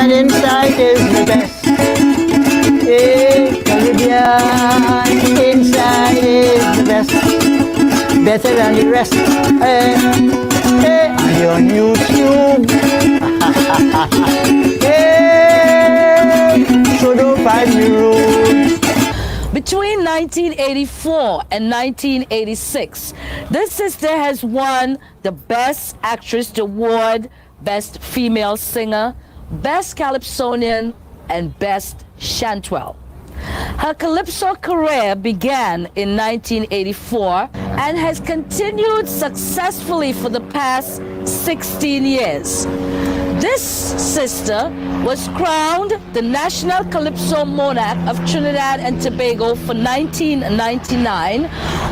and inside is the best. Hey, Caribbean, inside is the best. Better than the rest. Hey, hey, are on YouTube? Hey, so don't find me rude. Between 1984 and 1986, this sister has won the Best Actress Award, Best Female Singer, Best Calypsonian, and Best Chantwell. Her calypso career began in 1984 and has continued successfully for the past 16 years. This sister was crowned the National Calypso Monarch of Trinidad and Tobago for 1999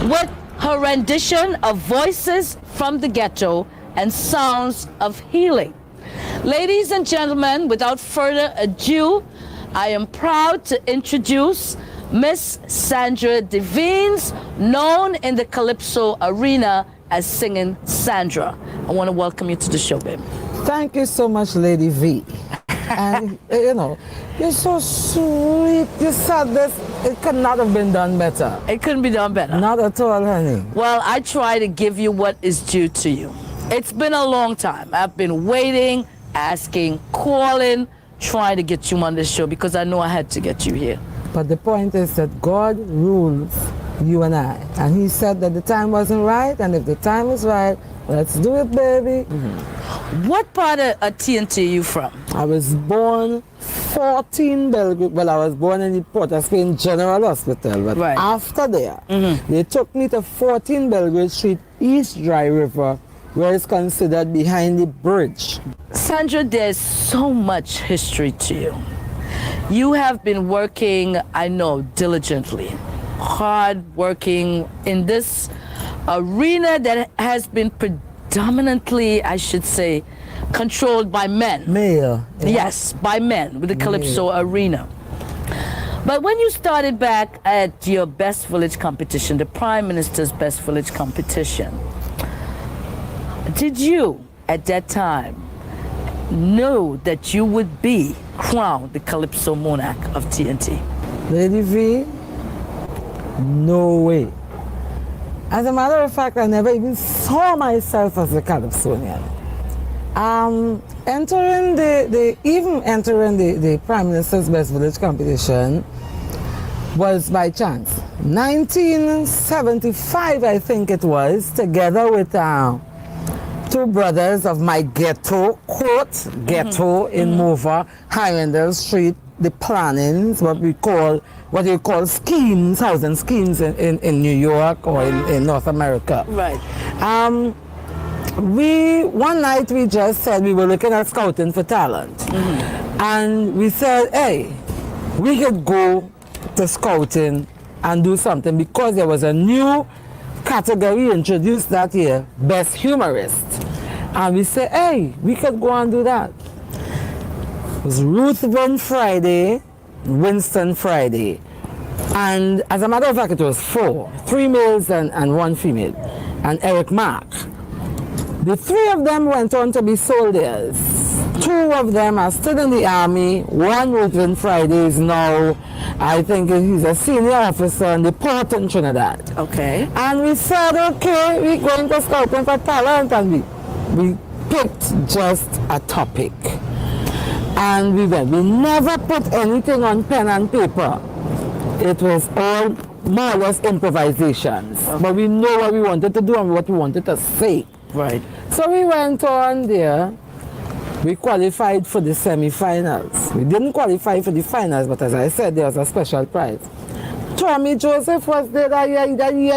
with her rendition of Voices from the Ghetto and Sounds of Healing. Ladies and gentlemen, without further ado, I am proud to introduce Miss Sandra Devines, known in the Calypso arena as Singing Sandra. I want to welcome you to the show, babe. Thank you so much, Lady V. And, you know, you're so sweet. You said this, it could not have been done better. It couldn't be done better. Not at all, honey. Well, I try to give you what is due to you. It's been a long time. I've been waiting, asking, calling, trying to get you on this show because I know I had to get you here. But the point is that God rules you and I. And he said that the time wasn't right, and if the time is right, let's do it, baby. What part of TNT are you from? I was born 14 Belgrade. Well, I was born in the Port of Spain General Hospital, but Right. after there, they took me to 14 Belgrade Street, East Dry River, where it's considered behind the bridge. Sandra, there's so much history to you. You have been working, I know, diligently, hard working in this arena that has been predominantly, I should say, controlled by men. Mayor. Yes, by men with the Calypso arena. But when you started back at your Best Village competition, the Prime Minister's Best Village competition, did you, at that time, know that you would be crowned the Calypso Monarch of TNT? Lady V, no way. As a matter of fact, I never even saw myself as a Calypsonian. Entering the Prime Minister's Best Village competition was by chance. 1975, I think it was, together with two brothers of my ghetto, quote, ghetto in Mova, Highlander Street, the plannings, what you call schemes, housing schemes in New York or in North America. Right. One night we just said we were looking at scouting for talent. And we said, hey, we could go to scouting and do something because there was a new category introduced that year, Best Humorist. And we said, hey, we could go and do that. It was Ruthven Friday, Winston Friday. And as a matter of fact, it was 3 males and 1 female, and Eric Mark. The 3 of them went on to be soldiers. 2 of them are still in the army. 1, Ruthven Friday, is now, I think he's a senior officer in the port in Trinidad. Okay. And we said, okay, we're going to scouting for talent, and we picked just a topic. And we went. We never put anything on pen and paper. It was all more or less improvisations. Okay. But we know what we wanted to do and what we wanted to say. Right. So we went on there. We qualified for the semi-finals. We didn't qualify for the finals, but as I said, there was a special prize. Tommy Joseph was there that year,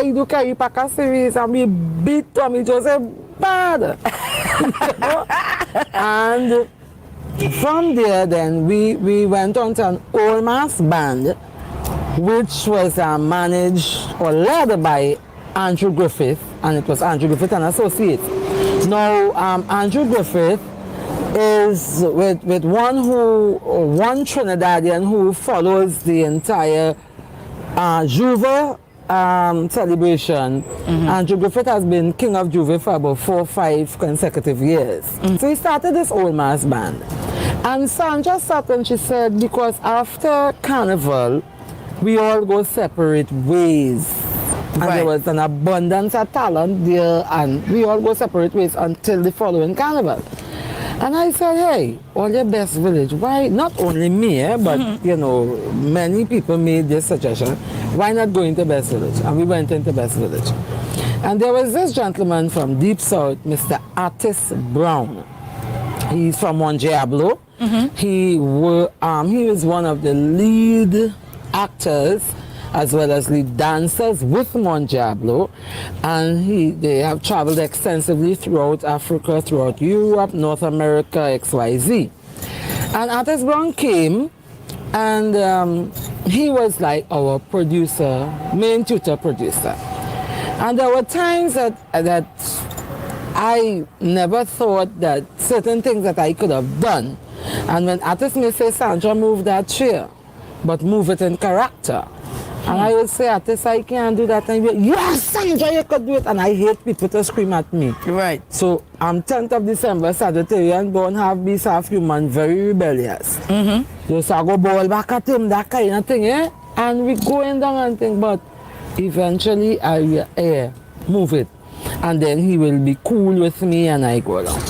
he do carry Packer series, and we beat Tommy Joseph bad. And from there, then, we went on to an old mass band, which was managed or led by Andrew Griffith, and it was Andrew Griffith and Associates. Now, Andrew Griffith is with one Trinidadian who follows the entire Juve celebration. Andrew Griffith has been king of Juve for about 4 or 5 consecutive years. So he started this old mass band. And Sandra sat and she said, because after Carnival, we all go separate ways. And Right. there was an abundance of talent there, and we all go separate ways until the following Carnival. And I said, hey, all your best village, why, not only me, but, you know, many people made this suggestion, why not go into Best Village? And we went into Best Village. And there was this gentleman from Deep South, Mr. Artis Brown. He's from Mondiablo. He was one of the lead actors as well as lead dancers with Mondiablo, and they have traveled extensively throughout Africa, throughout Europe, North America, XYZ. And Artis Brown came, and he was like our producer, main tutor producer. And there were times that I never thought that certain things that I could have done. And when artists may say, Sandra, move that chair, but move it in character. And I would say, artists, I can't do that. And he'd be, yes, Sandra, you could do it. And I hate people to scream at me. Right. So, 10th of December, Sagittarian, born half beast, half human, very rebellious. So I go ball back at him, that kind of thing, eh? And we going down and thing, but eventually I move it. And then he will be cool with me and I go down.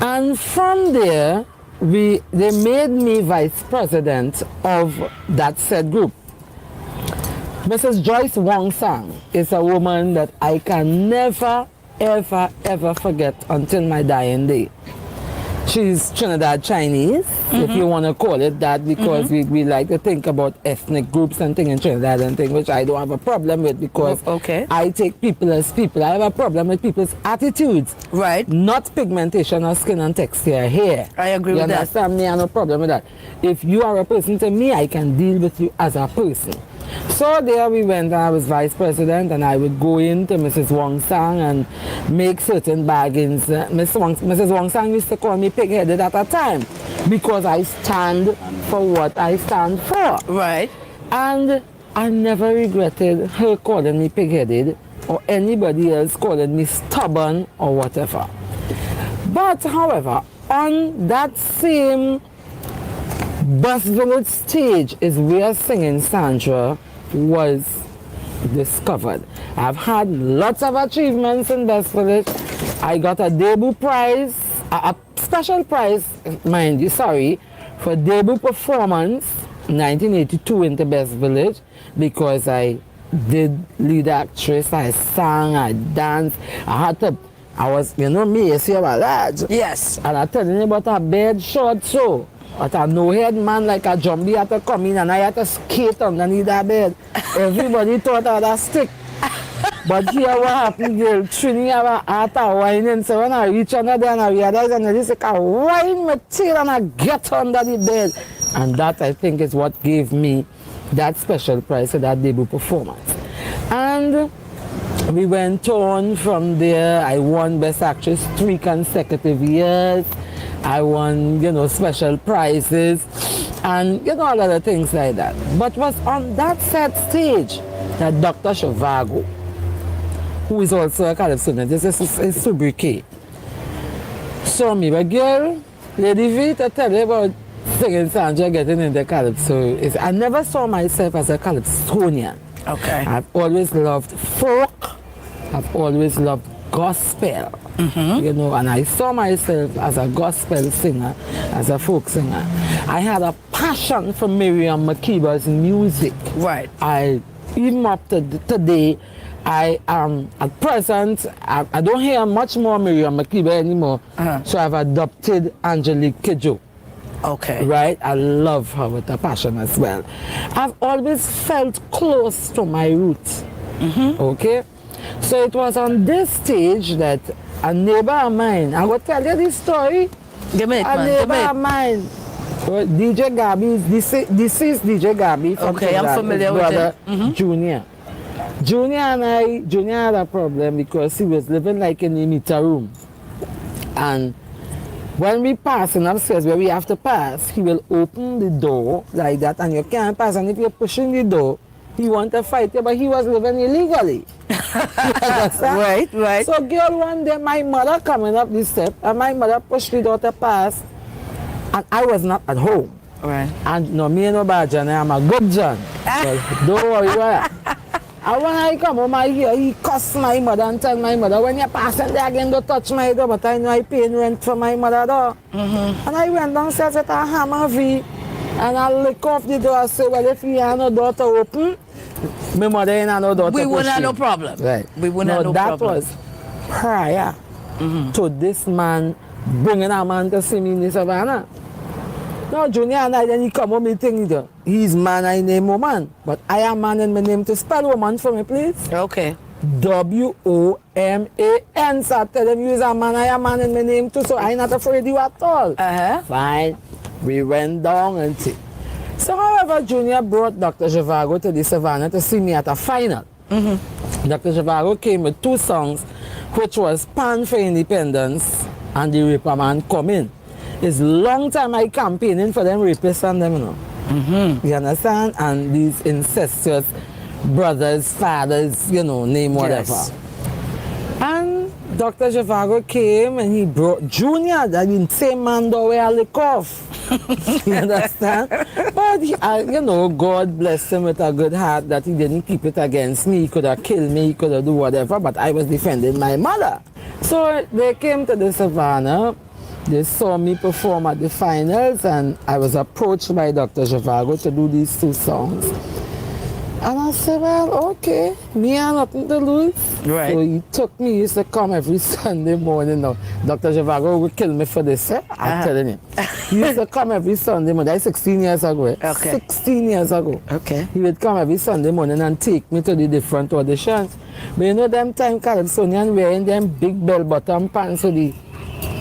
And from there, they made me vice president of that said group. Mrs. Joyce Wong Sang is a woman that I can never, ever, ever forget until my dying day. She's Trinidad Chinese, if you want to call it that, because we like to think about ethnic groups and things in Trinidad and things, which I don't have a problem with, because Okay. I take people as people. I have a problem with people's attitudes. Right. Not pigmentation of skin and texture hair. I agree you with that. understand me? I have no problem with that. If you are a person to me, I can deal with you as a person. So there we went, and I was vice president, and I would go into Mrs. Wong Sang and make certain bargains. Mrs. Wong Sang used to call me pig-headed at a time because I stand for what I stand for. Right. And I never regretted her calling me pig-headed or anybody else calling me stubborn or whatever. But however, on that same Best Village stage is where Singing Sandra was discovered. I've had lots of achievements in Best Village. I got a debut prize, a special prize, mind you, for debut performance 1982 in the Best Village, because I did lead actress, I sang, I danced, I was, you know me, you see about that. Yes. And I telling you about a bed short so. But a no-head man like a zombie had to come in and I had to skate underneath that bed. Everybody thought I had a stick. But here what happened, girl, Trini have a heart of whining. So when I reach under there and I realize and I just like a wine my tail and I get under the bed. And that I think is what gave me that special prize for that debut performance. And we went on from there. I won Best Actress 3 consecutive years. I won, you know, special prizes and, you know, a lot of things like that. But was on that set stage that Dr. Shivago, who is also a calypso, this is sobriquet, saw me. But girl, Lady V, to tell you about Singing Sandra getting into calypso, I never saw myself as a calypsonian. Okay. I've always loved folk. I've always loved gospel. You know, and I saw myself as a gospel singer, as a folk singer. I had a passion for Miriam Makiba's music. Right. Even up to today, I am at present, I don't hear much more Miriam Makiba anymore. So I've adopted Angelique Kidjo. Okay. Right? I love her with a passion as well. I've always felt close to my roots. Okay? So it was on this stage that a neighbor of mine, I will tell you this story. Give me it, A man. neighbor of mine, DJ Gabi, this is DJ Gabi from Okay, I'm Trinidad, familiar his with brother, it. Junior. Junior had a problem because he was living like in the meter room. And when we pass in upstairs where we have to pass, he will open the door like that and you can't pass. And if you're pushing the door, he want to fight you, but he was living illegally. Right, right. So girl, one day my mother coming up the step and my mother pushed the door to pass And I was not at home. Right. And no, me and no bad John, I'm a good John. So don't worry about it. And when I come home, I hear he cuss my mother and tell my mother, when you're passing there again, don't touch my door, but I know I paying rent for my mother door. And I went downstairs with a hammer V, and I lick off the door and say, well, if you have no door to open, my mother ain't have no door to We push wouldn't have in. no problem. Right. We wouldn't have no that problem. was prior to this man bringing a man to see me in the savannah. Now, Junior and I, then he come home, he think he's man, I name woman. But I am man and my name to spell woman for me, please. Okay. W-O-M-A-N. So I tell him, you're a man, I am man and my name too, so I'm not afraid of you at all. Uh-huh. Fine. We went down and see. So, however, Junior brought Dr. Zhivago to the savannah to see me at a final. Dr. Zhivago came with 2 songs, which was Pan for Independence and The Ripper Man Come In. It's long time I campaigning for them rapists and them, you know. You understand? And these incestuous brothers, fathers, you know, name whatever. Yes. And Dr. Zhivago came and he brought Junior, that same man the way I lick off. You understand? But, you know, God blessed him with a good heart that he didn't keep it against me. He could have killed me, he could have do whatever, but I was defending my mother. So they came to the savannah. They saw me perform at the finals, and I was approached by Dr. Zhivago to do these 2 songs. And I said, well, okay, me have nothing to lose. Right. So he took me, he used to come every Sunday morning. Now, Dr. Zhivago would kill me for this, I'm telling you. He used to come every Sunday morning. That's 16 years ago. Okay. 16 years ago. Okay. He would come every Sunday morning and take me to the different auditions. But you know, them time Calypsonian wearing them big bell-bottom pants with the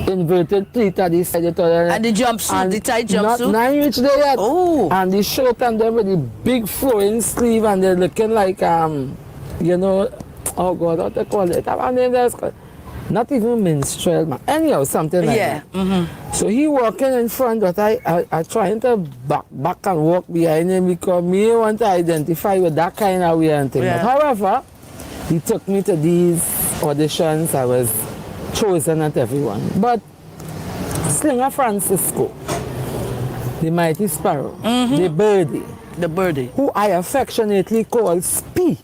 inverted pleat at the side of the And the jumpsuit, the tight jumpsuit? Not reach there yet. Oh. And the shirt and them with the big flowing sleeve and they're looking like, you know, oh God, what they call it? I have a name that's called, not even minstrel, man. Anyhow, something like that. So he walking in front, but I trying to back and walk behind him because me want to identify with that kind of way and thing. Yeah. But however, he took me to these auditions. I was chosen at everyone. But Slinger Francisco, the Mighty Sparrow, the Birdie, The birdie. who I affectionately call Spee,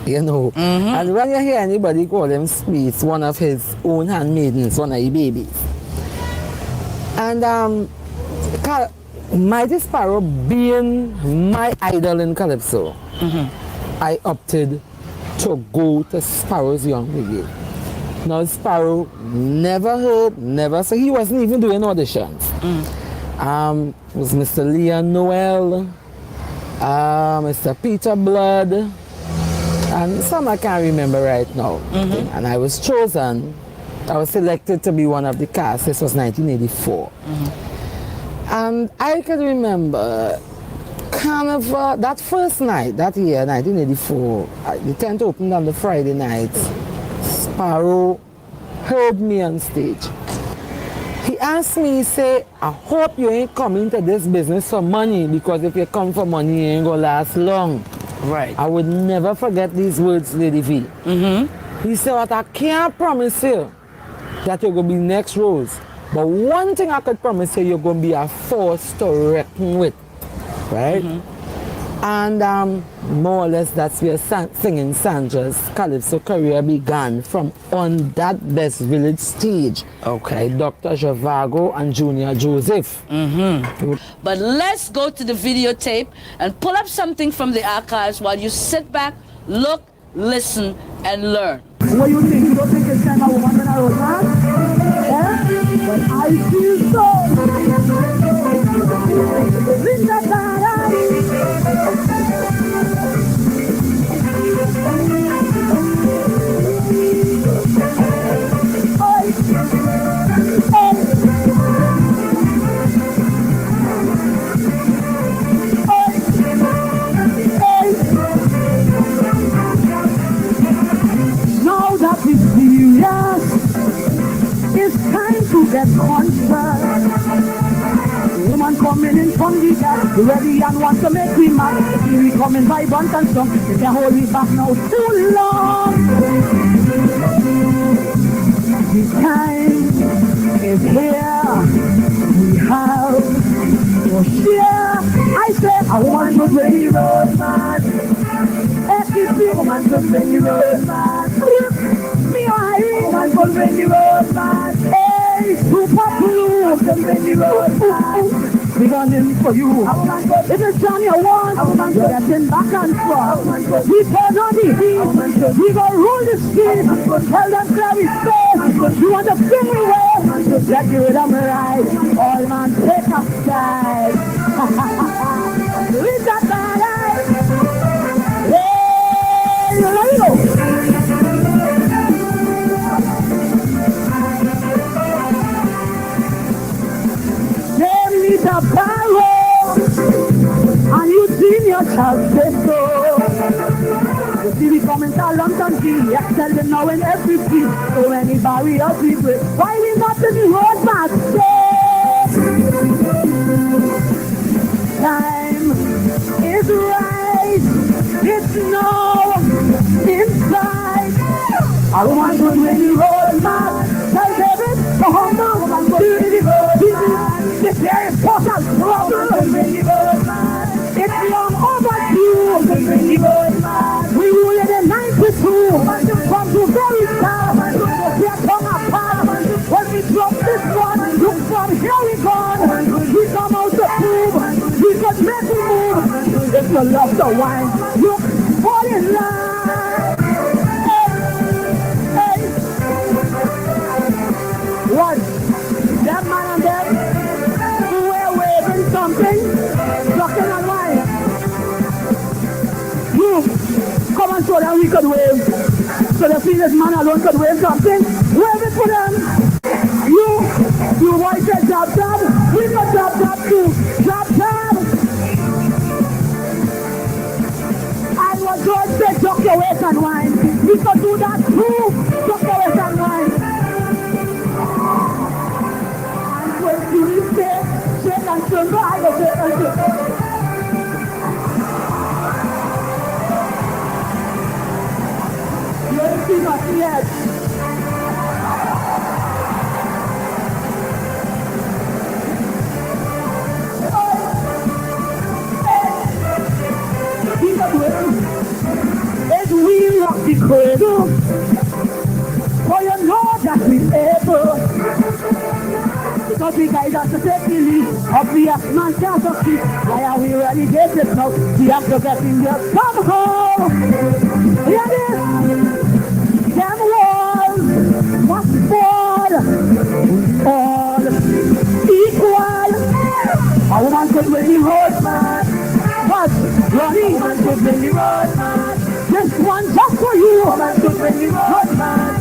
you know. And when you hear anybody call him Spee, it's one of his own handmaidens, one of his babies. And Mighty Sparrow being my idol in Calypso, I opted to go to Sparrow's Young Brigade. Now Sparrow never heard, never, so he wasn't even doing auditions. It was Mr. Leon Noel, Mr. Peter Blood, and some I can't remember right now. And I was chosen, I was selected to be one of the cast. This was 1984. And I can remember Carnival, that first night, that year, 1984, the tent opened on the Friday night. Sparrow heard me on stage. He asked me, he said, I hope you ain't coming to this business for money, because if you come for money, you ain't gonna last long. Right. I would never forget these words, Lady V. He said, what I can't promise you that you're gonna be next rose, but one thing I could promise you, you're gonna be a force to reckon with, right? And more or less that's where Singing Sandra's Calypso career began, from on that Best Village stage. Okay. By Dr. Zhivago and Junior Joseph. But let's go to the videotape and pull up something from the archives while you sit back, look, listen, and learn. What you think? You don't think it's time a woman when I was mad? Eh? But I feel so. Linda Tara. Now that it's serious, it's time to get conscious. Woman coming in from the gap, ready and want to make me mad. Here we coming vibrant and strong. You can't hold me back now too long. The time is here. We the road, man. Every woman could bring the road, man. Me I woman could bring the road, man. Hey, super blue could bring the road, man. We got him for you. If it's Johnny or one, you're getting back and forth. We turn on the heat. We go rule the street. Tell them clear his face. You want to bring me away? Let the rhythm rise. All man take a side. With that balance. Hey, you know. The barrel, and you see your child say so. You see we coming to London King, yes, tell them now in every street, so many barriers we break. Why we not to the road back time is right, it's now inside. I want to win the road back. Tell David, go home now, I'm going to the road. This here is total trouble. It's long overdue. We rule in the 92. From the very start, we are come apart. When we drop this one, look from here we gone. We come out to prove. We could make it move. If you love the wine, look fall in line. Hey, hey. What? That man and them? Something, talking and wine. You, come and show them we could wave. So the previous man alone could wave something. Wave it for them. You boys say drop job. We could drop too. Drop job. And what George said, tuck your waist and wine. We could do that too. Tuck your waist and wine. And when you say, and tremble, I go to you ain't seen us yet. As we rock the cradle, for you know that we're able. Because we guys have to take the lead of the man can't succeed. Why are we relegated now? We have to get in there. Come home! Hear this? Them walls must fall. All equal. A woman could win the road, man. But Ronnie, man could win the road, man. This one just for you, man could win the road, man.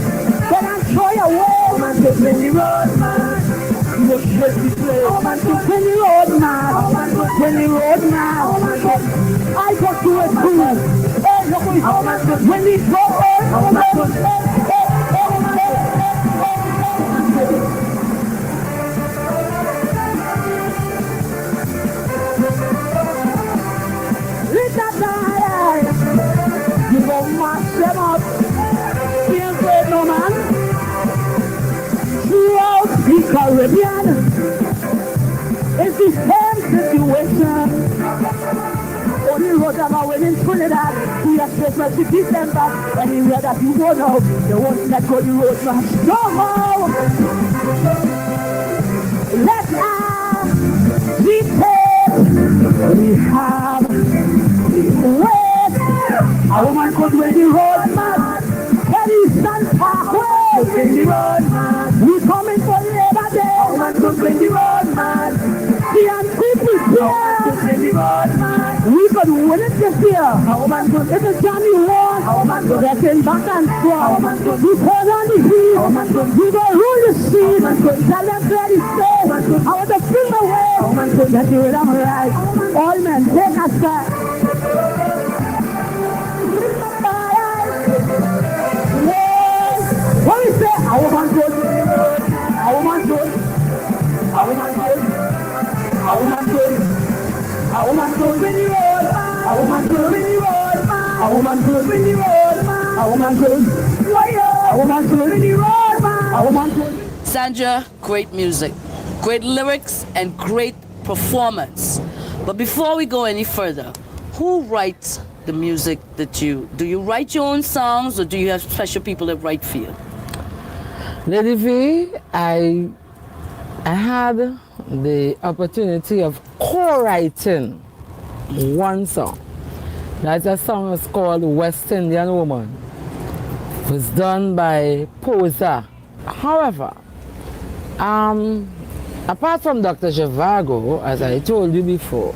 Then I'm throw you away, man could win the road, man. You should be playing. Oh man, when the road now, when the road now, I got to it too. Hey, look, when we go let that die. You go mash them up. Can't wait no man. Throughout the Caribbean, it's the same situation. Only road about when in Trinidad, we are Christmas to December. Anywhere that you go now, the ones that go the road must go home. Let us repent. We have the way. A woman could win the road, man. Kelly Stand Parkway. In the road, man. We coming for Labor Day. A woman could win the road, man. The people here. In the road, man. We could win it this year. A woman could. If it's Johnny won, a woman could get in back and forth. We turn on the heat. We go rule the street. Tell them where to stay. I want to bring away. Let you rid of right. All men take a step. What is that? I want to go. I want to go. I want to go. I want to go. I want to go in the road. I want to go in the road. I want to go in the road. I want to go. I want to go in the road. I want to go. Sandra, great music, great lyrics, and great performance. But before we go any further, Who writes the music that do you write your own songs or do you have special people that write for you? Lady V, I had the opportunity of co-writing one song. That song was called West Indian Woman. It was done by Posa. However, apart from Dr. Zhivago, as I told you before,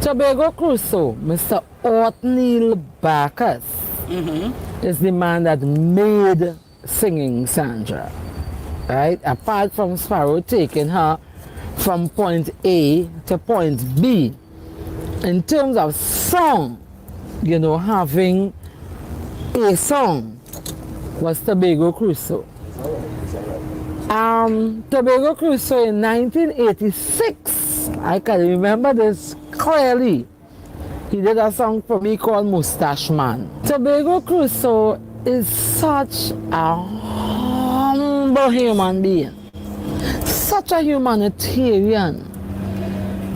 Tobago Crusoe, Mr. Othniel Bacchus, is the man that made Singing Sandra, right? Apart from Sparrow taking her from point A to point B, in terms of song, you know, having a song was Tobago Crusoe. Tobago Crusoe in 1986, I can remember this clearly. He did a song for me called Mustache Man. Tobago Crusoe is such a humble human being, such a humanitarian.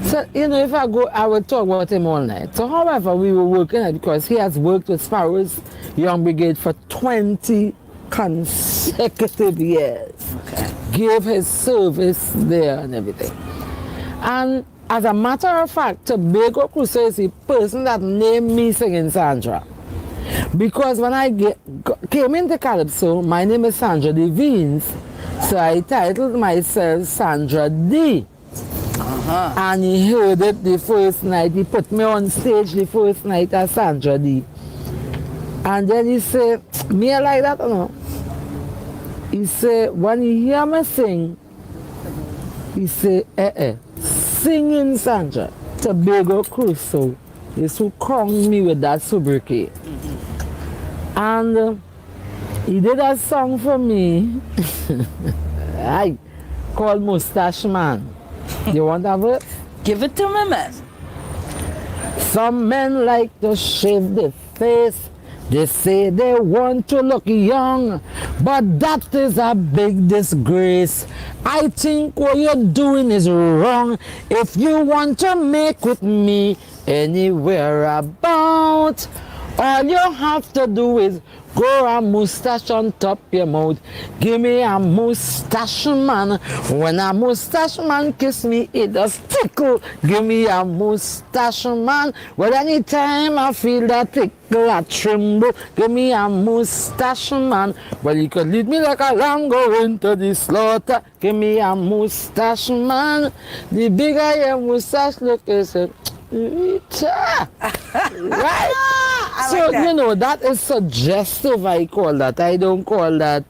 So, you know, if I go, I would talk about him all night. So, however, we were working at, because he has worked with Sparrows Young Brigade for 20 consecutive years. Okay. Gave his service there and everything. And as a matter of fact, Tobago Crusoe is the person that named me Singing Sandra. Because when I came into Calypso, my name is Sandra Devines, so I titled myself Sandra D. And he heard it the first night. He put me on stage the first night as Sandra D. And then he said, me I like that or no? He said, when he hear me sing, he said, Singing Sandra. Tobago Crusoe is who crowned me with that sobriquet. And he did a song for me called Mustache Man. You want that verse? Give it to me, man. Some men like to shave their face. They say they want to look young, but that is a big disgrace. I think what you're doing is wrong. If you want to make with me anywhere about, all you have to do is grow a mustache on top your mouth. Give me a mustache man. When a mustache man kiss me, it does tickle. Give me a mustache man. Well, anytime I feel that tickle, I tremble. Give me a mustache man. Well, you could lead me like a lamb going to the slaughter. Give me a mustache man. The bigger your mustache look is it. Right? So, like that. you know, that is suggestive, I call that. I don't call that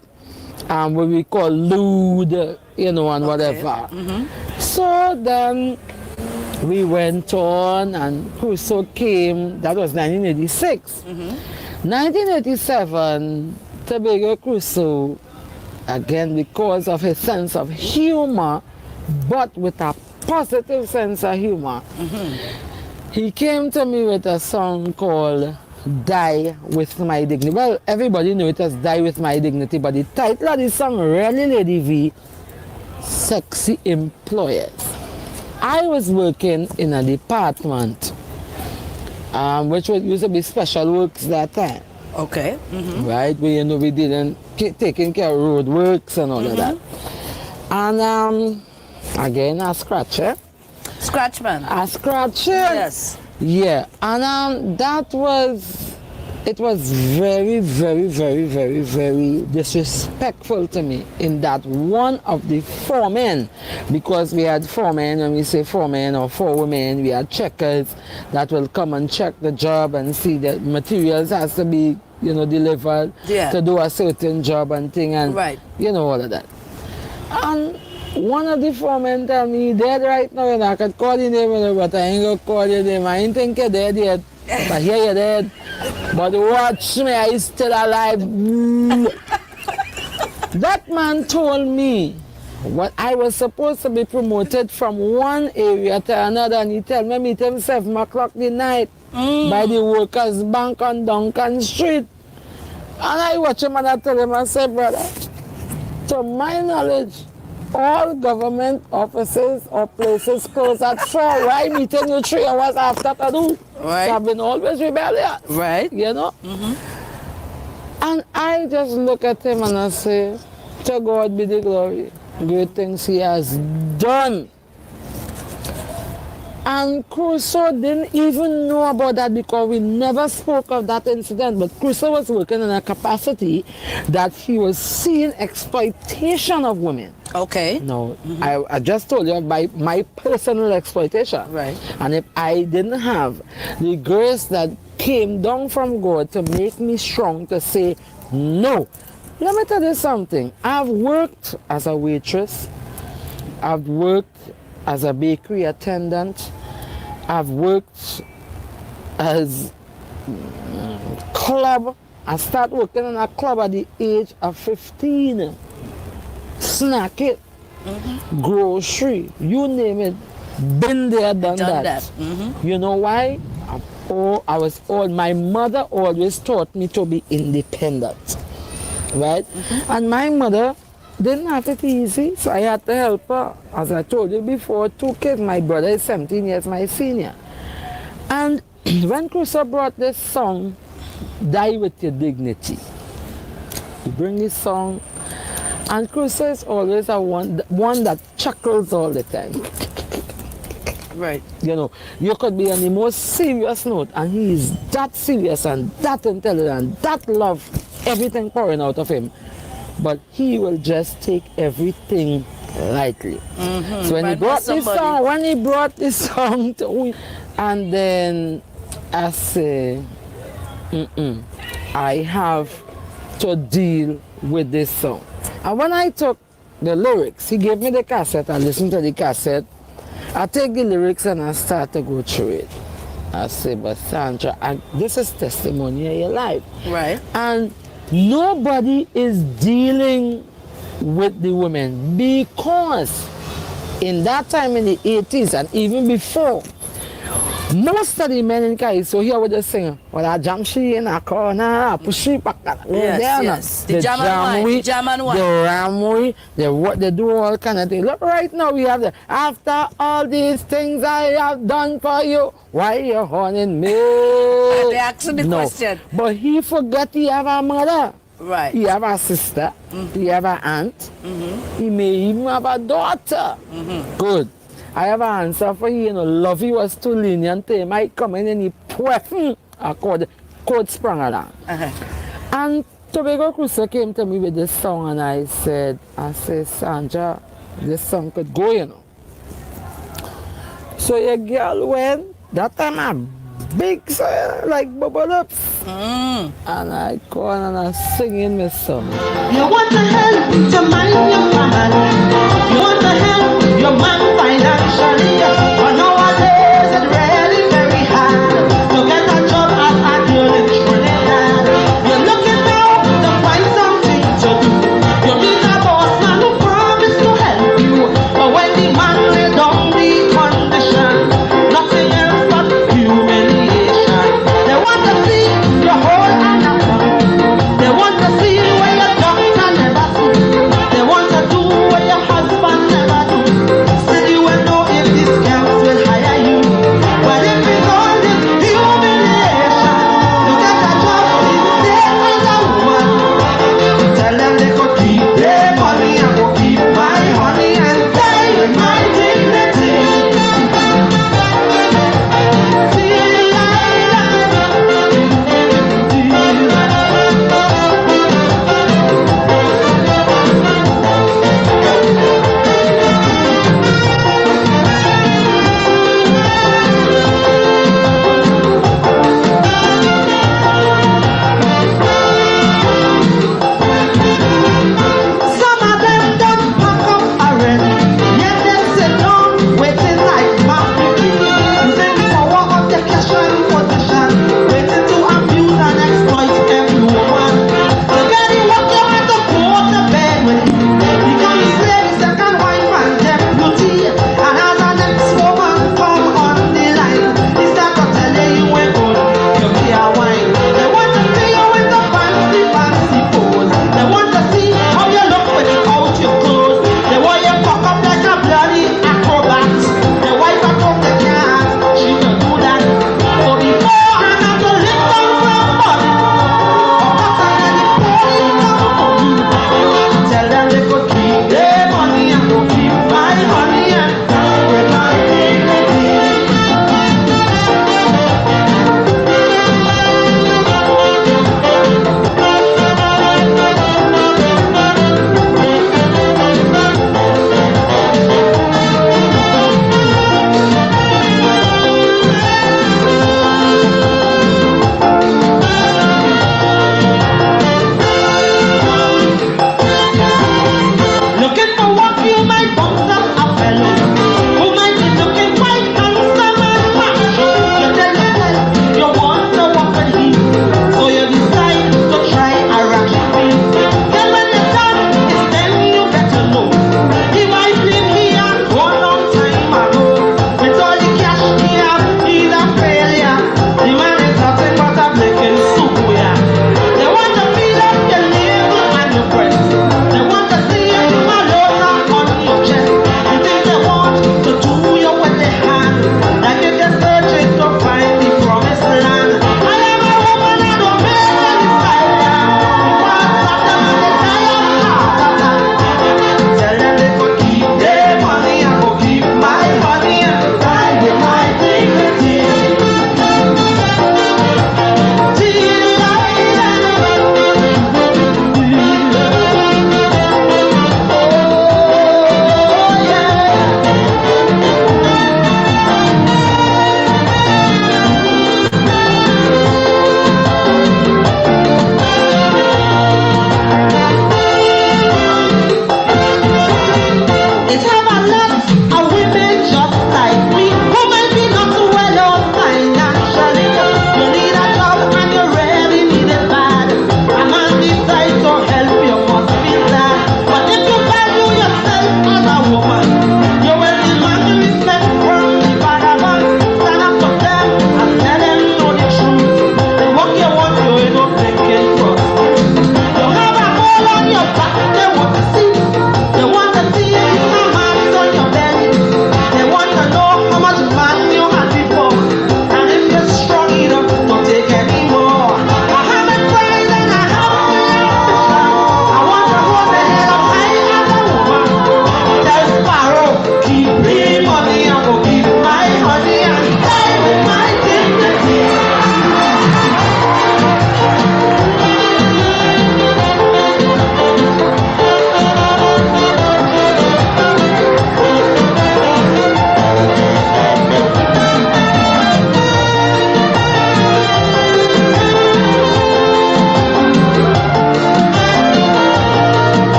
what we call lewd, you know, and whatever. So then we went on and Crusoe came, that was 1986. 1987, Tobago Crusoe, again because of his sense of humor, but with a positive sense of humor, he came to me with a song called Die With My Dignity. Well, everybody knew it as Die With My Dignity, but the title of the song really, Lady V, Sexy Employers. I was working in a department which used to be special works that time. Okay. Right, where, you know, we didn't taking care of road works and all of that. And again, a scratcher. Scratchman. A scratcher. Yes. Yeah, and it was very, very, very, very, very disrespectful to me in that one of the foremen, because we had foremen, when we say foremen or forewomen, we had checkers that will come and check the job and see that materials has to be, you know, delivered to do a certain job and thing, and you know, all of that. And one of the foremen tell me, dead right now, and I could call your name, but I ain't gonna call your name. I ain't think you're dead yet, but here you're dead. But watch me, I still alive. That man told me what I was supposed to be promoted from one area to another, and he tell me meet him 7 o'clock the night by the Workers' Bank on Duncan Street. And I watch him and I tell him, I say, brother, to my knowledge, all government offices or places closed at 4. Why meeting you 3 hours after to do? Right. So I've been always rebellious. Right. You know? And I just look at him and I say, to God be the glory. Great things he has done. And Crusoe didn't even know about that because we never spoke of that incident. But Crusoe was working in a capacity that he was seeing exploitation of women. Okay. No, I just told you by my personal exploitation. Right. And if I didn't have the grace that came down from God to make me strong to say no. Let me tell you something. I've worked as a waitress. I've worked as a bakery attendant. I've worked as club. I started working in a club at the age of 15. Snack it, grocery, you name it. Been there, done that. You know why? I was old. My mother always taught me to be independent. Right? And my mother didn't have it easy, so I had to help her. As I told you before, 2 kids. My brother is 17 years my senior. And when Crusoe brought this song, Die With Your Dignity, he bring this song, and Crusoe is always a one that chuckles all the time. Right. You know, you could be on the most serious note, and he is that serious and that intelligent, that love, everything pouring out of him. But he will just take everything lightly. So when he brought this song, to me, and then I say, I have to deal with this song. And when I took the lyrics, he gave me the cassette, I listened to the cassette, I take the lyrics and I start to go through it. I say, but Sandra, this is testimony of your life. Right. And nobody is dealing with the women because in that time in the 80s and even before, most of the men in Kaiso here would just sing, well, I jump she in a corner, push she back. Yes. The jam and wine. The ramway, they do all kind of things. Look, right now we have after all these things I have done for you, why you horning me? They asking the question. But he forgot he have a mother. Right. He have a sister. He have an aunt. He may even have a daughter. Good. I have an answer for you. You know, Lovey was too lenient. He might come in and he put a code sprung along. And Tobago Crusoe came to me with this song and I said, Sandra, this song could go, you know. So your girl went, that time I'm big, so like bubble ups. And I go on and I sing in my song. You want to help to mind your family. You want to help your man financially. But nowadays it's really very hard to get a job as a girl in Trinidad. You're looking now to find something to do. You meet a boss man who promised to help you. But when the man laid down the condition, nothing else but humiliation. They want to see your whole anaconda. They want to see where your doctor never see. They want to do where your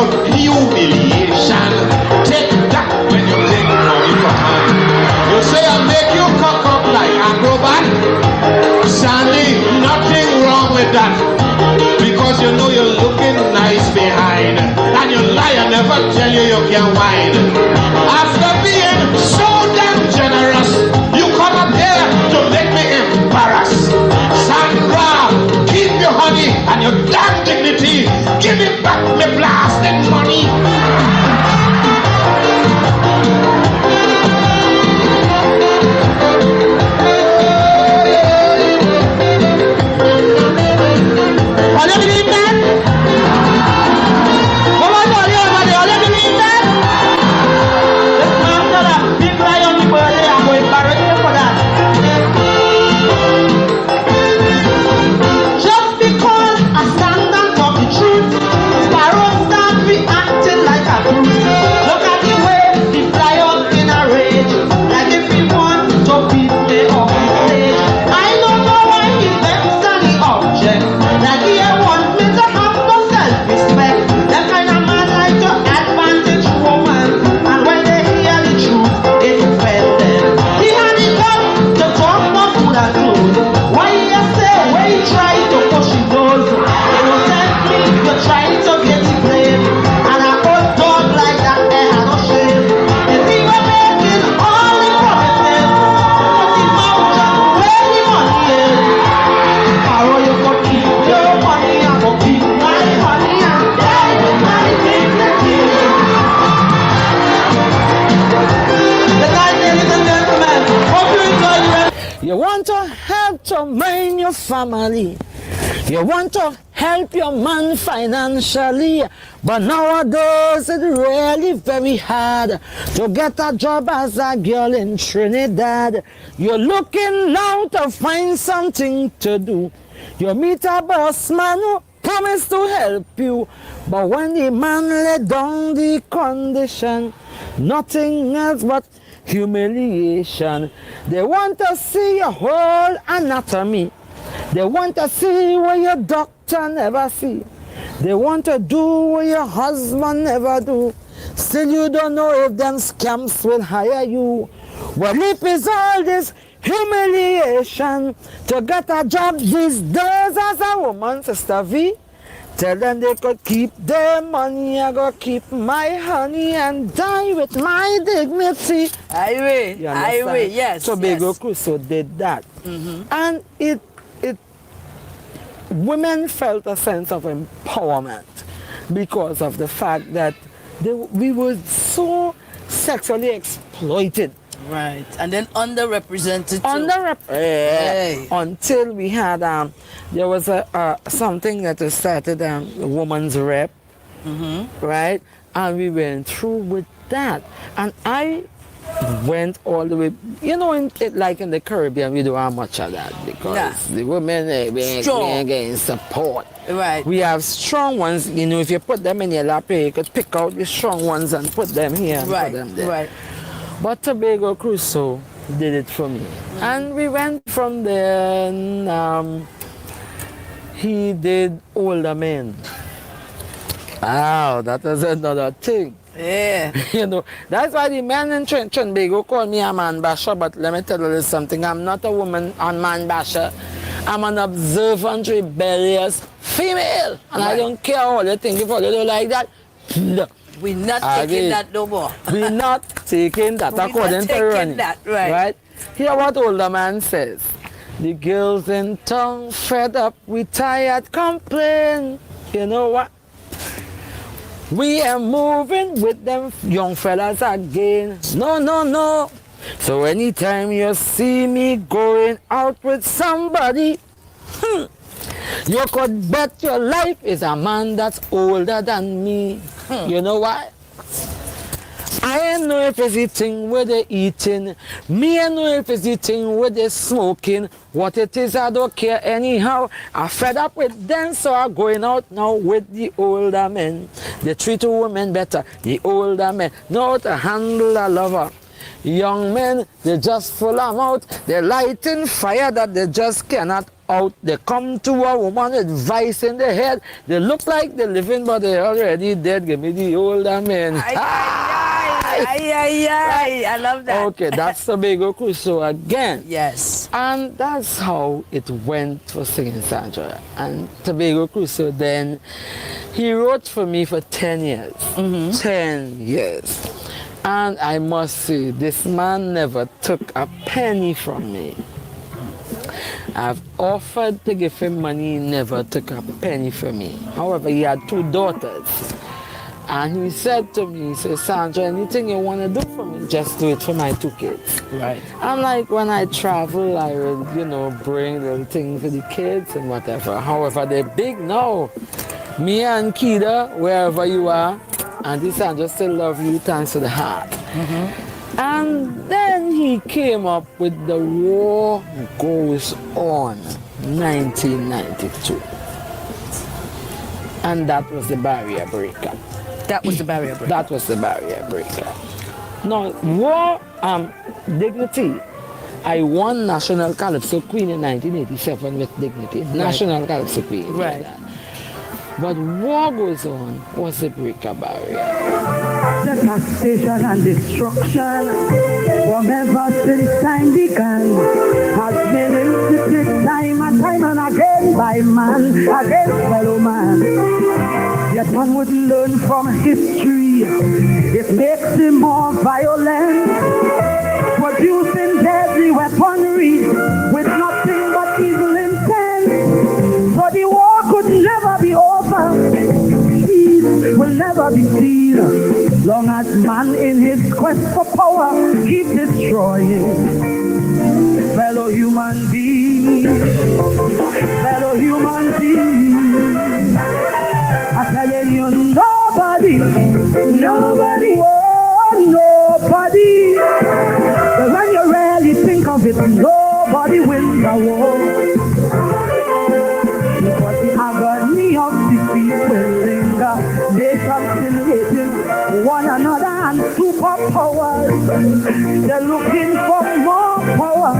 about humiliation. Take that when you take money for hand. You say I make you cock up like acrobat. Sandy, nothing wrong with that. Because you know you're looking nice behind. And you lie and never tell you can whine. After being so damn generous, you come up here to make me embarrassed. Sandra, keep your honey and your damn dignity. Give me back my blasted money. All you believe that? Come on, all you believe that? This man got a big lie on the birthday. I'm going to embarrass him for that. Just because I stand and talk the truth, sparrows start reacting like a brute. Look at the way he fly up in a rage, like if he want to beat me off the stage. I don't know why he vexed on the object, like he want me to have no self-respect. That kind of man like to advantage woman, and when they hear the truth, it offends them. He had the gut to talk no food and clothes. Why he say, when he try to push his nose, innocently you're trying to get the blame. And a old dog like that, they have no shame. If he were making all the promises, but his mouth just where the money is. How you go keep your money, I go keep my money, and die with my dignity. Good night, ladies and gentlemen. Hope you enjoyed the rest. You want to help to mind your family. You want to help your man financially. But nowadays it's really very hard to get a job as a girl in Trinidad. You're looking now to find something to do. You meet a boss man who promise to help you. But when the man lay down the condition, nothing else but humiliation. They want to see your whole anatomy. They want to see what your doctor never see. They want to do what your husband never do. Still you don't know if them scams will hire you. What if is all this humiliation to get a job these days as a woman, Sister V? Tell them they could keep their money, I go keep my honey and die with my dignity. I will. You I will. understand? Yes. Tobago yes. Crusoe did that. And women felt a sense of empowerment because of the fact that we were so sexually exploited. Right. And then underrepresented too. Hey. Until we had there was a something that was started a woman's rep, right? And we went through with that, and I went all the way. You know, like in the Caribbean, we don't have much of that because the women we ain't getting support. Right. We have strong ones. You know, if you put them in your lap, you could pick out the strong ones and put them here and put them there. Right. But Tobago Crusoe did it for me. And we went from there, and he did Older Men. Wow, that was another thing. Yeah. You know, that's why the men in Trinbago call me a man basher, but let me tell you something. I'm not a woman and man basher. I'm an observant, rebellious female. And I don't care all you think. If all you don't like that, no. We're not taking that no more. We're not taking that, according to Ronnie. That, right. Hear what Older Man says. The girls in town fed up, we tired, complain. You know what? We are moving with them young fellas again. No, no, no. So anytime you see me going out with somebody, you could bet your life is a man that's older than me. You know why? I ain't know if it's the thing where they eating. Me ain't know if it's the thing where they smoking. What it is, I don't care anyhow. I fed up with them, so I'm going out now with the older men. They treat women better. The older men know how to handle a lover. Young men, they just full of mouth. They lighting fire that they just cannot out, they come to a woman with vice in their head. They look like they're living, but they're already dead. Give me the older man. I love that. Okay, that's Tobago Crusoe again. Yes. And that's how it went for Singing Sandra. And Tobago Crusoe then, he wrote for me for 10 years. 10 years. And I must say, this man never took a penny from me. I've offered to give him money, he never took a penny from me. However, he had 2 daughters. And he said to me, he said, Sandra, anything you want to do for me, just do it for my 2 kids. Right. I'm like, when I travel, I will, bring little things for the kids and whatever. However, they're big now. Me and Kida, wherever you are, Auntie Sandra still love you, thanks to the heart. And then he came up with The War Goes On, 1992. And that was the barrier breaker. That was the barrier breaker. That was the barrier breaker. Now, War Dignity. I won National Calypso Queen in 1987 with Dignity. National Calypso Queen. Right. But War Goes On was the breaker barrier. The taxation and destruction from ever since time began has been instituted time and again by man against fellow man. Yet one would learn from history. It makes him more violent, producing deadly weaponry with nothing but evil intent. So the war could never be over. Peace will never be seen, long as man in his quest for power keep destroying fellow human beings. Fellow human beings. I'm telling you, nobody, oh, nobody. But when you really think of it, nobody wins the war. Because the agony of defeat will linger. Nations still hating one another and superpowers. They're looking for more power.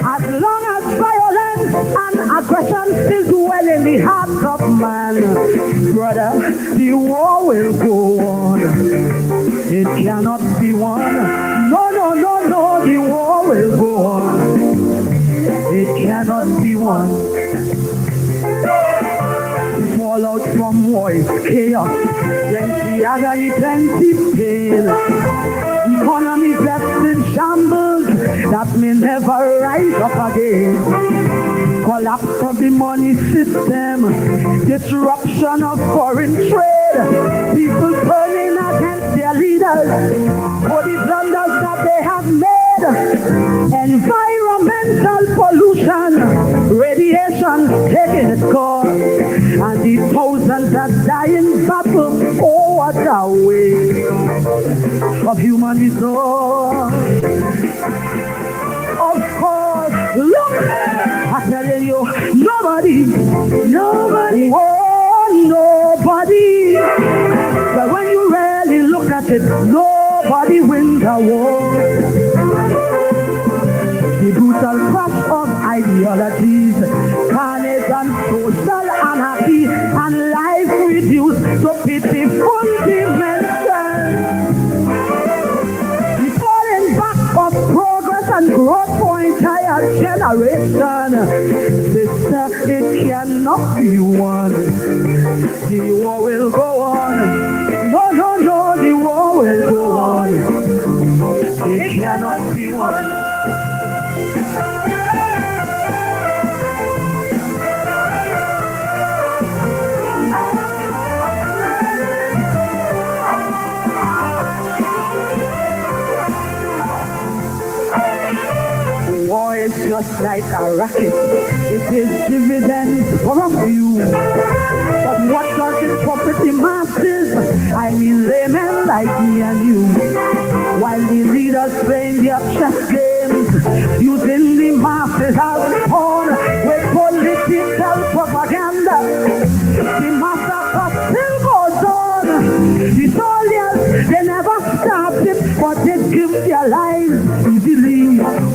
As long as violence and aggression still dwell in the hearts of man, brother, the war will go on. It cannot be won. No, the war will go on. It cannot be won. Fallout from war is chaos. Plenty agony, plenty pain. Economy left in shambles that may never rise up again. Collapse of the money system, disruption of foreign trade, people turning against their leaders for the blunders that they have made. Environmental pollution, radiation taking its course, and the thousands that die in battle. Oh, what a waste of human resource. Of course, look, I'm telling you, nobody, oh, nobody. But when you really look at it, nobody wins the war. The brutal crash of ideologies, carnage and social anarchy, and life reduced to pitiful dimensions. The falling back of progress and growth for entire generation. Sister, it cannot be won. The war will go on. No, the war will go on. It cannot be won. War is just like a racket. It is dividends for a few. But what does it profit the masses? I mean laymen like me and you. While the leaders playing their chess games, using the masses as a pawn with political propaganda. The massacre still goes on. The soldiers, they never stopped it, but they give their lives easily.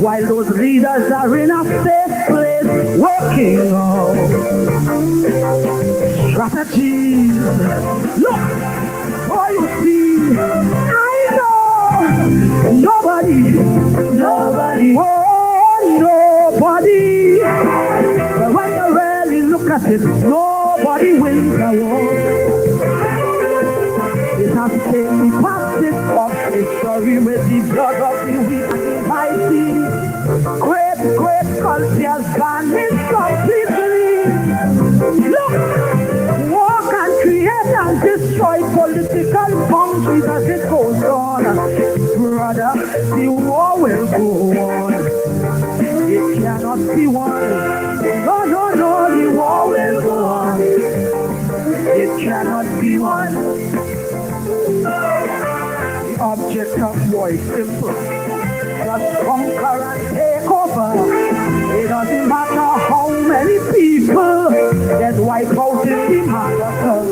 While those those leaders are in a safe place working on strategies. Look, oh, you see, I know nobody, oh, nobody. But when you really look at it, nobody wins the war. It has taken passage of history with the blood of the weak and the mighty. Great cultures vanished completely. Look, war can create and destroy political boundaries as it goes on. Brother, the war will go on. It cannot be won. No, the war will go on. It cannot be won. The object of war is simple. Just conquer and take over. It doesn't matter how many people get wiped out in the massacre.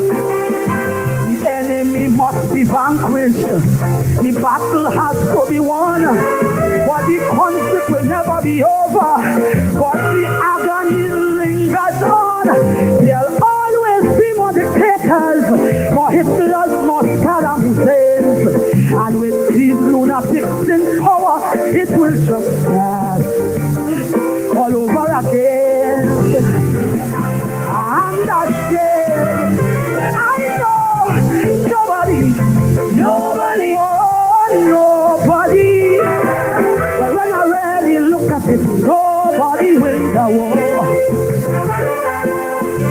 The enemy must be vanquished. The battle has to be won. But the conflict will never be over. But the agony lingers on. There'll always be more dictators. For Hitler's not Saddam Hussein's. And with these lunatics in power, it will just pass all over again. And again, I know nobody, oh, nobody. But when I really look at it, nobody wins the war.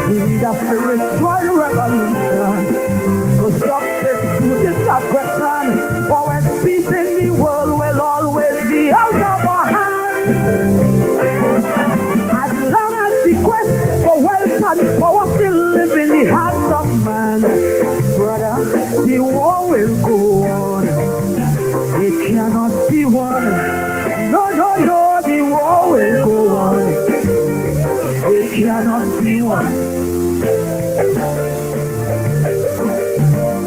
We need a spiritual revolution to stop this brutal aggression. For when peace in the world will always be out of our hands. As long as the quest for wealth and power still live in the hearts of man, brother, the war will go on. It cannot be won. No, the war will go on. It cannot be won.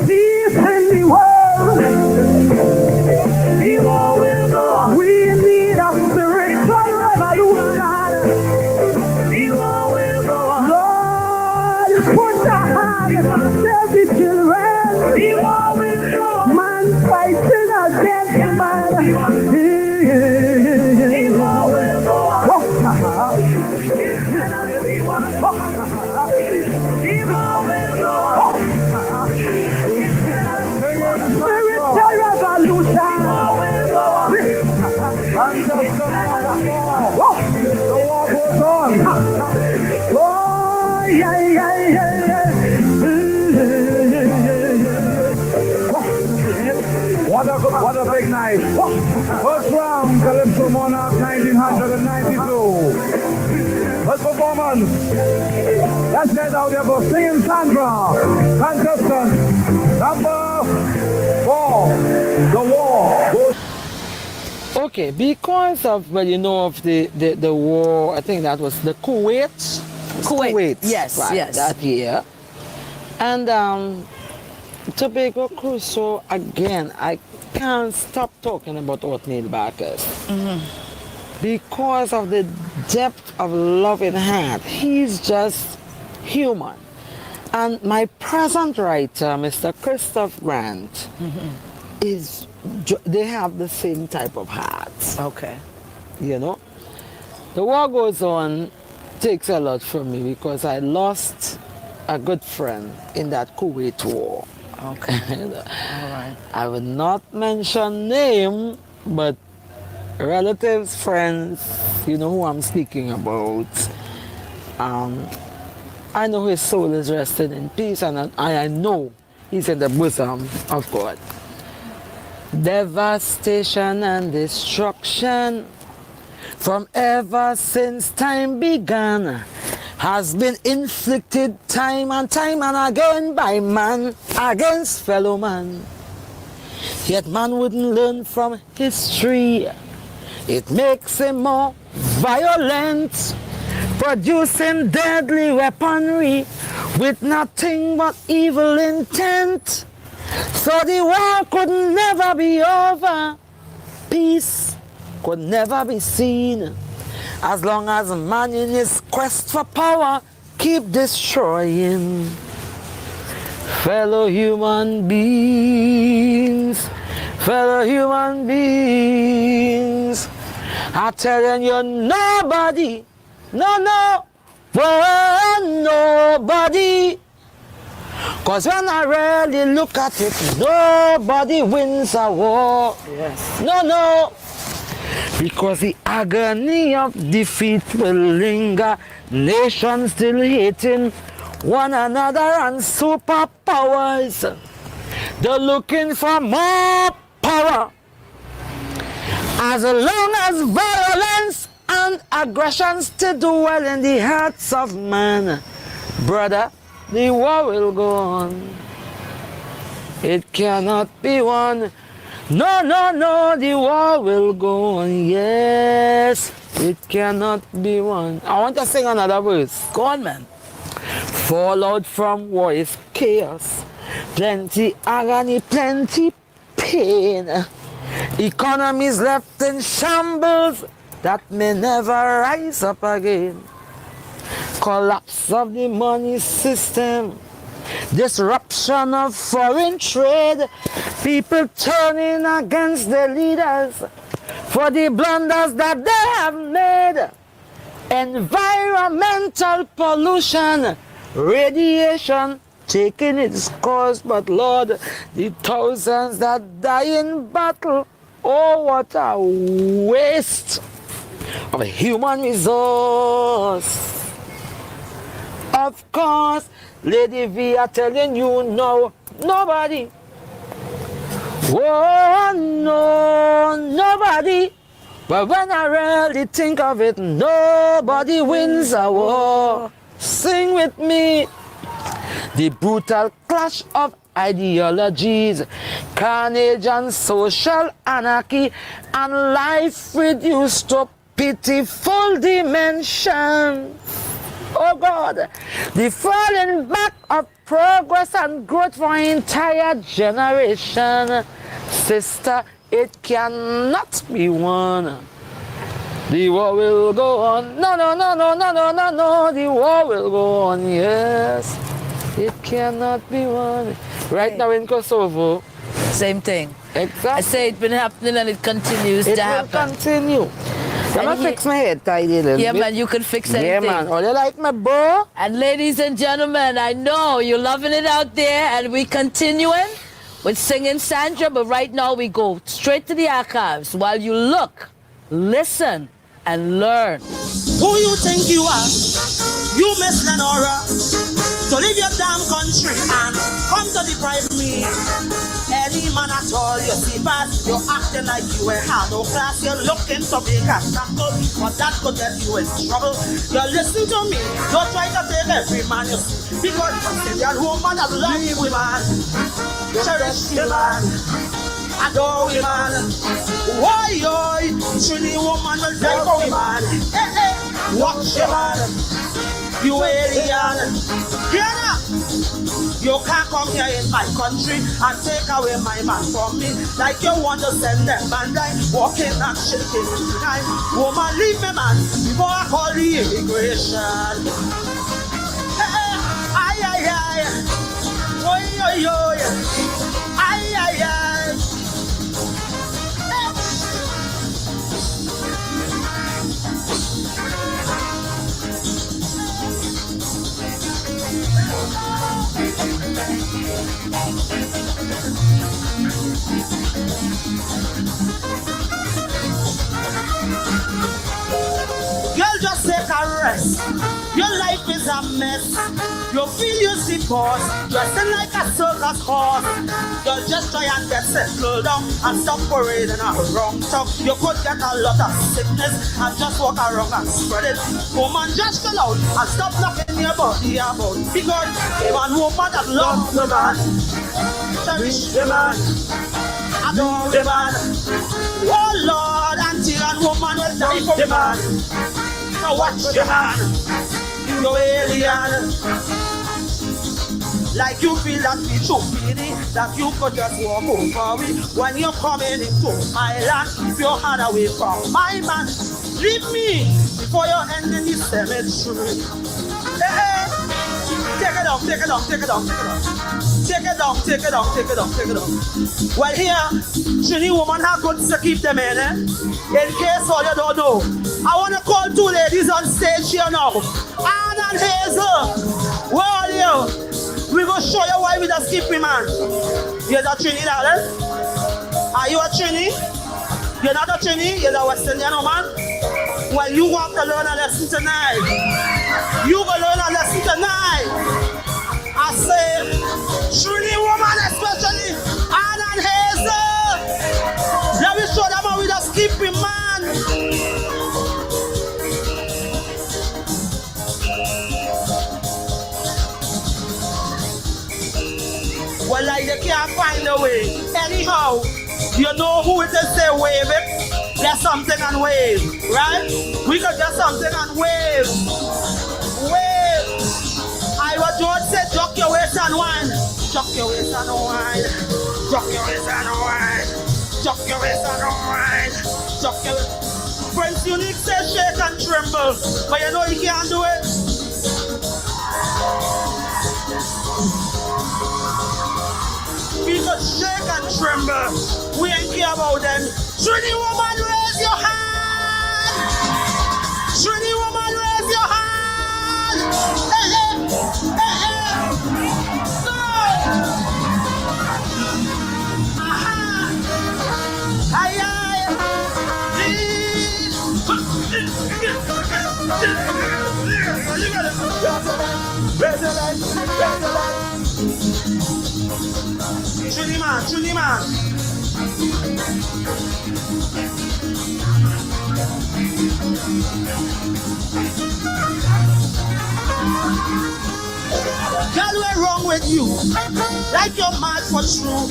Peace in the world. The war will go on. We need a spiritual revolution. The war will go on. Lord, put the hand on every children. The war will go on. Man fighting against man. The war will go on. What a big night. First round, Calypso Monarch 1992. First performance. Let's get out there for Singing Sandra. Contestant number 4. The war. Okay, because of, well, you know, of the war, I think that was the Kuwait. Yes, right, yes. that year. And Tobago Crusoe, again, I can't stop talking about Othniel Bacchus. Because of the depth of love in heart. He's just human. And my present writer, Mr. Christoph Grant, they have the same type of hearts. Okay. You know, the war goes on, takes a lot from me because I lost a good friend in that Kuwait war. Okay. All right. I will not mention name, but relatives, friends, you know who I'm speaking about. I know his soul is resting in peace, and I know he's in the bosom of God. Devastation and destruction from ever since time began has been inflicted time and again by man against fellow man. Yet man wouldn't learn from history. It makes him more violent, producing deadly weaponry with nothing but evil intent. So the war could never be over. Peace could never be seen. As long as man in his quest for power keep destroying fellow human beings, fellow human beings. I'm telling you, nobody, no, nobody. Cause when I really look at it, nobody wins a war. Yes. No. Because the agony of defeat will linger, nations still hating one another and superpowers. They're looking for more power. As long as violence and aggression still dwell in the hearts of man, brother, the war will go on. It cannot be won. No, the war will go on. Yes, it cannot be won. I want to sing another verse. Go on, man. Fallout from war is chaos. Plenty agony, plenty pain. Economies left in shambles that may never rise up again. Collapse of the money system. Disruption of foreign trade, people turning against the leaders for the blunders that they have made. Environmental pollution, radiation taking its course, but Lord, the thousands that die in battle, oh what a waste of human resource. Of course, Lady V are telling you no, nobody. Oh no, nobody. But when I really think of it, nobody wins a war. Sing with me. The brutal clash of ideologies, carnage and social anarchy, and life reduced to pitiful dimension. Oh God, the falling back of progress and growth for an entire generation. Sister, it cannot be won. The war will go on. No, the war will go on, yes. It cannot be won. Right now in Kosovo. Same thing. Exactly. I say it's been happening and it continues It to will happen. continue. I'm gonna fix my head tidy a little Yeah, bit. man, you can fix anything. Yeah, man. Oh, you like my bow? And ladies and gentlemen, I know you're loving it out there, and we continuing with singing Sandra, but right now we go straight to the archives while you look, listen, and learn. Who you think you are? You Miss Lenora. So leave your damn country and come to deprive me. Any man at all, you see bad, you're acting like you ain't had no class. You're looking to make a sample, but that could get you in trouble. You listen to me, don't try to take every man you see, because you're a woman that love women, cherish the man, adore women. Why, truly woman will die for women. Watch your man, you alien. Here, you can't come here in my country and take away my man from me. Like you want to send them man die, walking and shaking behind. Woman, leave me, man, before I call the immigration. Ay, ay, ay. Oy, oy, oy. Ay, ay, ay. Girl, just take a rest. Your life is a mess. You feel you see boss, dressing like a circus horse. Girl, just try and get settled down and stop parading around talk. You could get a lot of sickness and just walk around and spread it. Woman, just chill out and stop knocking your body about. Because a man, woman that loves the man, cherish the man, adore the man. Oh Lord, until a woman will die for the man. Now watch the man, you alien. Like you feel that we too greedy, that you could just walk over me. When you're coming into my land, keep your hand away from my man. Leave me before you're ending the cemetery. Hey, take it down, take it down, take it down, take it down. Take it down, take it down, take it down, take it down. Well here, Trini woman have goods to keep them in, eh? In case all you don't know. I want to call two ladies on stage here now. Anne and Hazel. Where are you? We gonna show you why we just keep him, man. You're a Trini, darling? Are you a Trini? You're not a Trini? You're a West Indian woman? Well, you want to learn a lesson tonight. You gonna learn a lesson tonight. I say, Trini woman especially, Anne and Hazel. Let me show them how we just keep him, man. Well, like they can't find a way. Anyhow, you know who it is say wave it? Get something and wave, right? We could get something and wave. Wave. I was just say, duck your waist and wine. Duck your waist and wine. Duck your waist and wine. Duck your waist and wine. Duck your waist. Prince Unique says shake and tremble, but you know he can't do it. We could shake and tremble. We ain't care about them. Trini woman, raise your hand. Trini woman, raise your hand. Hey, hey, hey, hey. Go. Aye, aye. Raise your hand. Raise your hand. Trini man, Trini man. Girl, what's wrong with you? Like you're mad for true.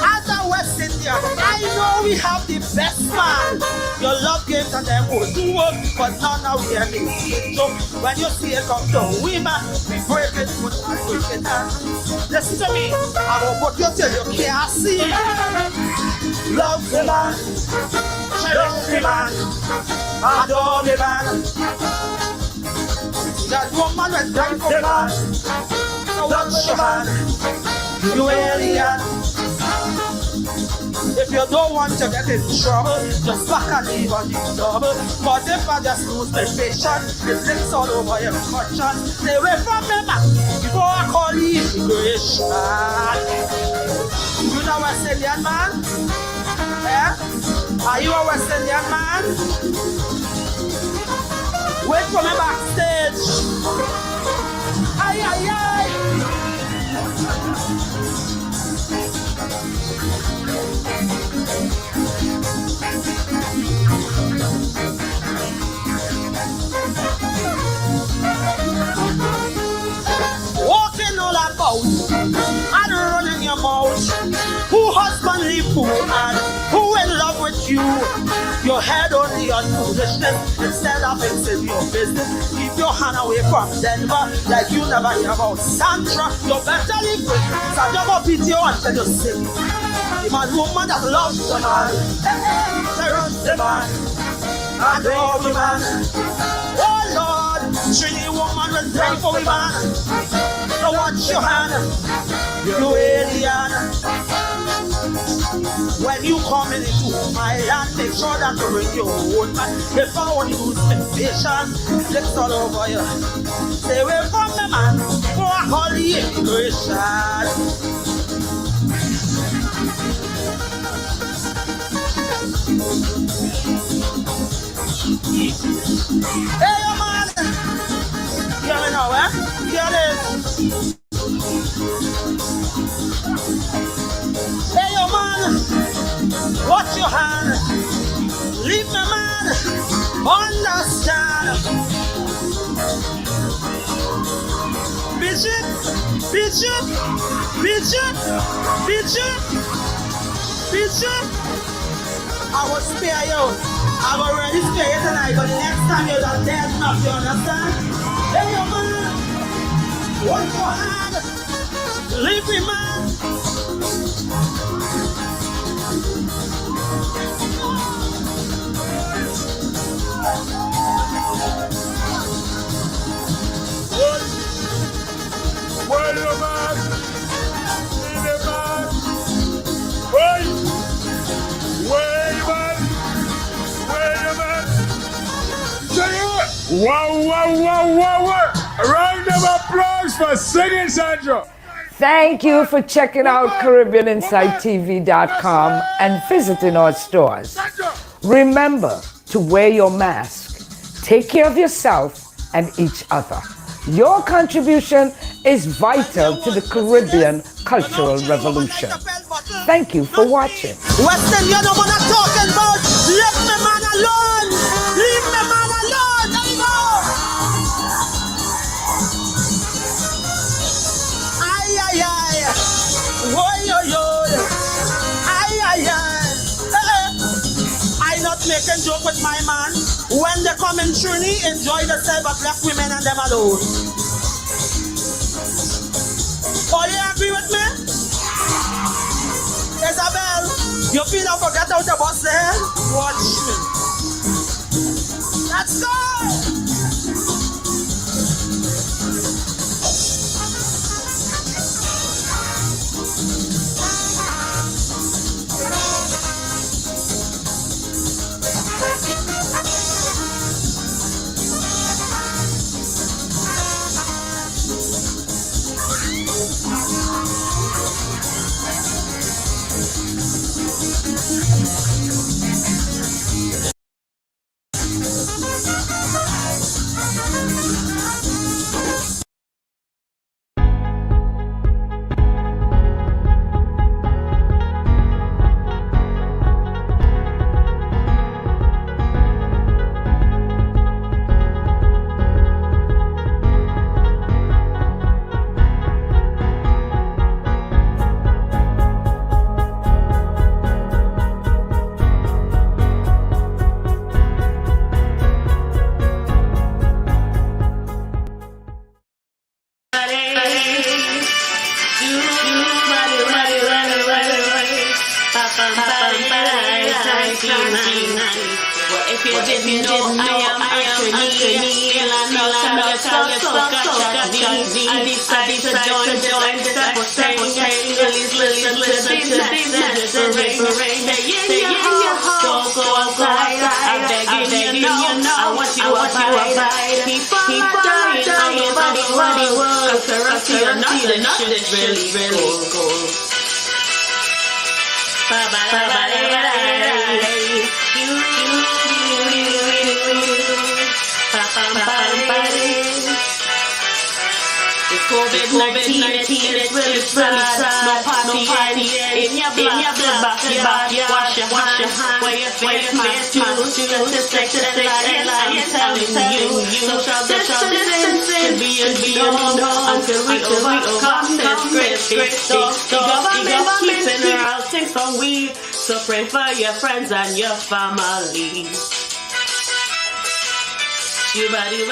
As a West Indian, I know we have the best man. Your love games and them will do work, but none of them is. So when you see it come to women, we break it good and break it down. Listen to me, I will put you till you can't see. Love the man, cherish the man, adore the man. That woman went down for the man. Touch your man, you alien. If you don't want to get in trouble, just back and leave on the double. But if I just lose my patience, it licks all over your conscience. Stay away from me, man, before I call the immigration. You know West Indian man? Yeah? Are you a West Indian man? Wait for me backstage. Aye, aye, aye. Walking all about and running your mouth. Who husband leave who and who in love with you? Your head only on foolishness instead of fixing your business. Keep your hand away from Denver like you never hear about Sandra. You better leave with Sandra video until you sing. The man woman that loves the man, runs the man, adore the man. Oh Lord, Trini woman will pray for the man. So watch your hand, you alien. When you come into my land, make sure that you bring your own man. If I only lose temptation, flips all over you. Stay away from the man, before I call the immigration. Hey, yo, man! Hear me now, eh? Hear this. Hey, yo, man! Watch your hand. Leave me, man. Understand. Bishop, Bishop, Bishop, Bishop, Bishop. I will spare you. I've already spare you tonight, but the next time you're not dead enough, you understand? Hey, yo, man. Watch your hand. Leave me, man. Where you man? In the man. Hey! Where you man? Where you man? Say it! Wow, wow, wow, wow, wow! A round of applause for singing, Sandra! Thank you for checking out CaribbeanInsideTV.com and visiting our stores. Remember to wear your mask, take care of yourself and each other. Your contribution is vital to the Caribbean cultural revolution. Thank you for watching. Western, you know what I'm talking about. Leave me man alone. Leave me man alone. Let me go. Ay, ay, ay. Woy, yo, yo. Ay, ay, ay. I not making joke with my man. When they come in journey, enjoy themselves, but left women and them alone. Oh, you agree with me? Isabel, you feel I forget out the bus there? Watch me. Let's go! If you didn't know, I am Anthony. Still I know so I decided to join this episode. Listen to this rain. Stay in your house, go outside. I'm begging you know, I want you abide. Keep on dying, body world. Cause nothing is really cool. COVID-19 is really sad. No party in your backyard. Wash your hands, wear your face mask too. Statistics I'm telling you. Social distancing should be a no until we overcome this great storm. The government keeping our things from we. So pray for your friends and your family. You body